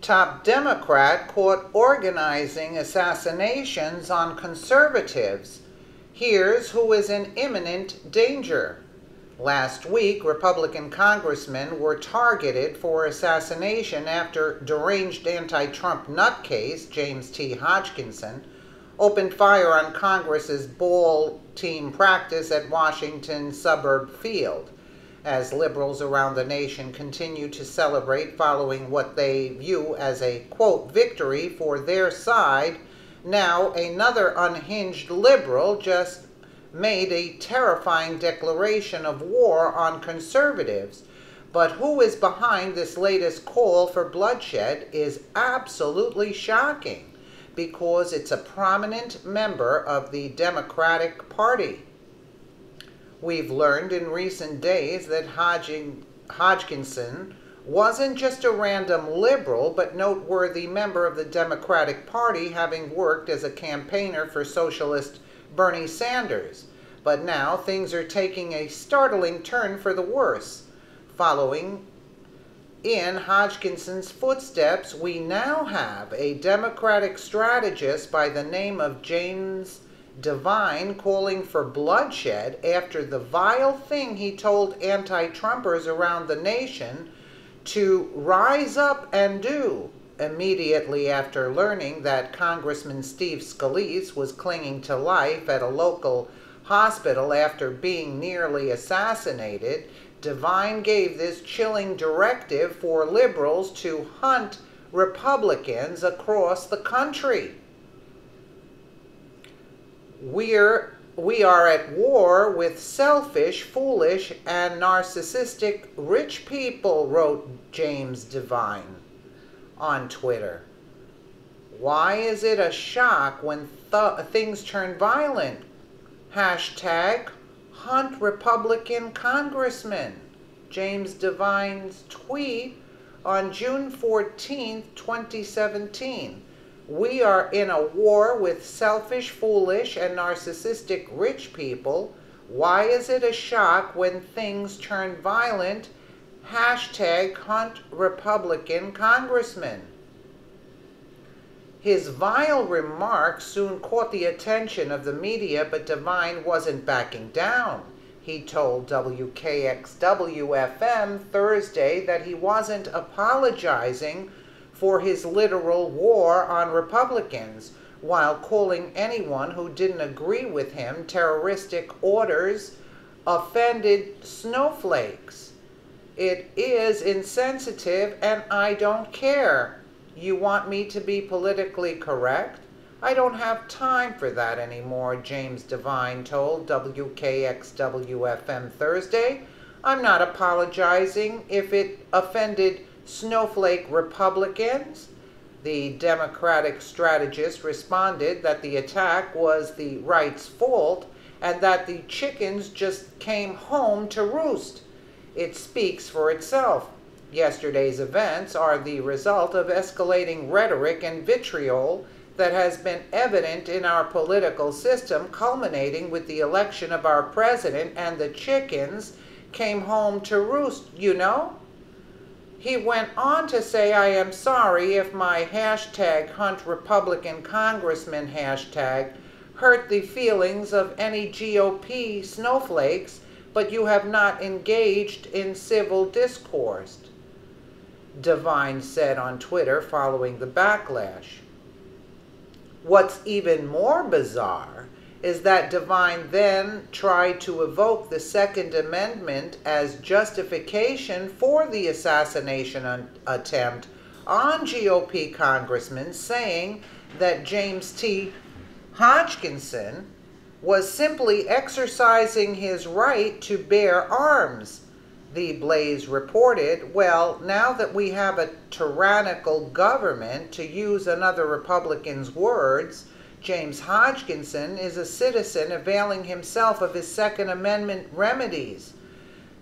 Top Democrat caught organizing assassinations on conservatives. Here's who is in imminent danger. Last week, Republican congressmen were targeted for assassination after deranged anti-Trump nutcase James T. Hodgkinson opened fire on Congress's ball team practice at Washington's Suburb Field, as liberals around the nation continue to celebrate following what they view as a, quote, victory for their side. Now, another unhinged liberal just made a terrifying declaration of war on conservatives. But who is behind this latest call for bloodshed is absolutely shocking, because it's a prominent member of the Democratic Party. We've learned in recent days that Hodgkinson wasn't just a random liberal, but noteworthy member of the Democratic Party, having worked as a campaigner for socialist Bernie Sanders. But now things are taking a startling turn for the worse. Following in Hodgkinson's footsteps, we now have a Democratic strategist by the name of James Devine calling for bloodshed after the vile thing he told anti-Trumpers around the nation to rise up and do immediately after learning that Congressman Steve Scalise was clinging to life at a local hospital after being nearly assassinated. Devine gave this chilling directive for liberals to hunt Republicans across the country. We are at war with selfish, foolish, and narcissistic rich people, wrote James Devine on Twitter. Why is it a shock when things turn violent? Hashtag hunt Republican congressman. James Devine's tweet on June 14, 2017. We are in a war with selfish, foolish, and narcissistic rich people. Why is it a shock when things turn violent? Hashtag hunt Republican congressman. His vile remarks soon caught the attention of the media, but Devine wasn't backing down. He told WKXW-FM Thursday that he wasn't apologizing for his literal war on Republicans, while calling anyone who didn't agree with him terroristic orders offended snowflakes. It is insensitive and I don't care. You want me to be politically correct? I don't have time for that anymore, James Devine told WKXW-FM Thursday. I'm not apologizing if it offended snowflake Republicans. The Democratic strategist responded that the attack was the right's fault and that the chickens just came home to roost. It speaks for itself. Yesterday's events are the result of escalating rhetoric and vitriol that has been evident in our political system, culminating with the election of our president, and the chickens came home to roost, you know? He went on to say, I am sorry if my hashtag hunt Republican congressman hashtag hurt the feelings of any GOP snowflakes, but you have not engaged in civil discourse, Devine said on Twitter following the backlash. What's even more bizarre is that Devine then tried to evoke the Second Amendment as justification for the assassination attempt on GOP congressmen, saying that James T. Hodgkinson was simply exercising his right to bear arms. The Blaze reported, well, now that we have a tyrannical government, to use another Republican's words, James Hodgkinson is a citizen availing himself of his Second Amendment remedies.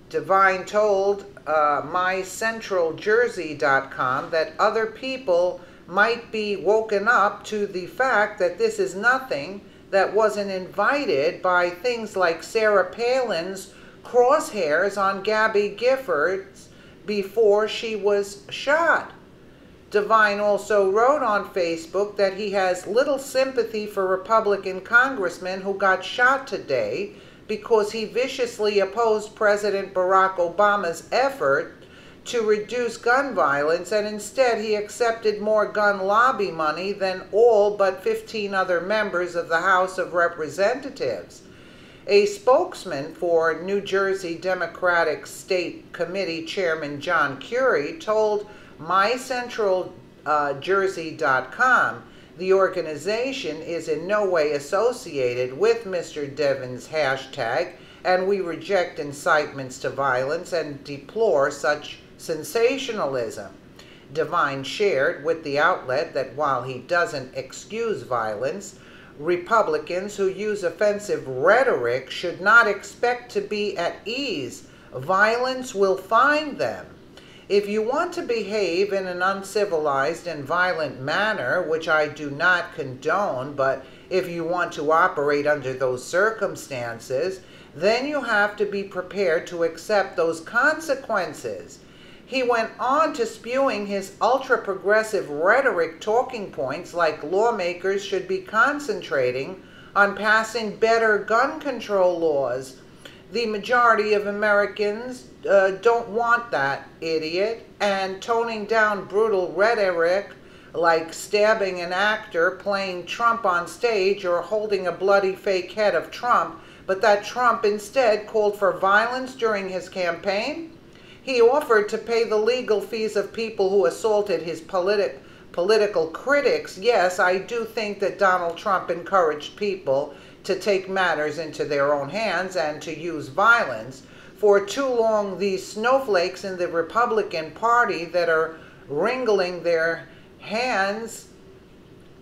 Devine told MyCentralJersey.com that other people might be woken up to the fact that this is nothing that wasn't invited by things like Sarah Palin's crosshairs on Gabby Giffords before she was shot. Devine also wrote on Facebook that he has little sympathy for Republican congressmen who got shot today because he viciously opposed President Barack Obama's effort to reduce gun violence, and instead he accepted more gun lobby money than all but 15 other members of the House of Representatives. A spokesman for New Jersey Democratic State Committee Chairman John Curry told MyCentralJersey.com the organization is in no way associated with Mr. Devin's hashtag, and we reject incitements to violence and deplore such sensationalism. Devine shared with the outlet that while he doesn't excuse violence, Republicans who use offensive rhetoric should not expect to be at ease. Violence will find them. If you want to behave in an uncivilized and violent manner, which I do not condone, but if you want to operate under those circumstances, then you have to be prepared to accept those consequences. He went on to spewing his ultra-progressive rhetoric talking points like lawmakers should be concentrating on passing better gun control laws. The majority of Americans don't want that, idiot, and toning down brutal rhetoric like stabbing an actor playing Trump on stage or holding a bloody fake head of Trump, but that Trump instead called for violence during his campaign. He offered to pay the legal fees of people who assaulted his political critics. Yes, I do think that Donald Trump encouraged people to take matters into their own hands and to use violence. For too long, these snowflakes in the Republican Party that are wringing their hands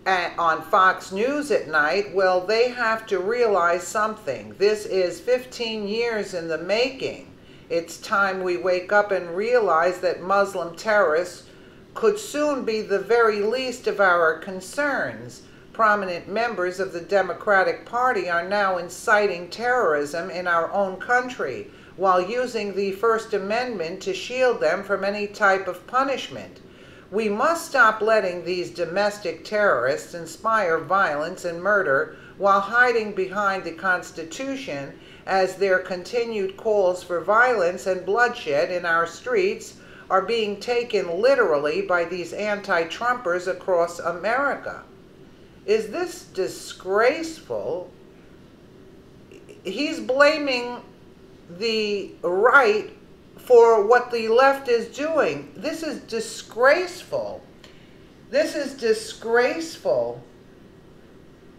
on Fox News at night, well, they have to realize something. This is 15 years in the making. It's time we wake up and realize that Muslim terrorists could soon be the very least of our concerns. Prominent members of the Democratic Party are now inciting terrorism in our own country while using the First Amendment to shield them from any type of punishment. We must stop letting these domestic terrorists inspire violence and murder while hiding behind the Constitution, as their continued calls for violence and bloodshed in our streets are being taken literally by these anti-Trumpers across America. Is this disgraceful? He's blaming the right for what the left is doing. This is disgraceful. This is disgraceful.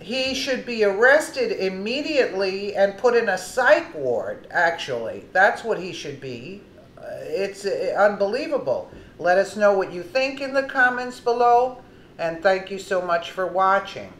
He should be arrested immediately and put in a psych ward, actually. That's what he should be. It's unbelievable. Let us know what you think in the comments below, and thank you so much for watching.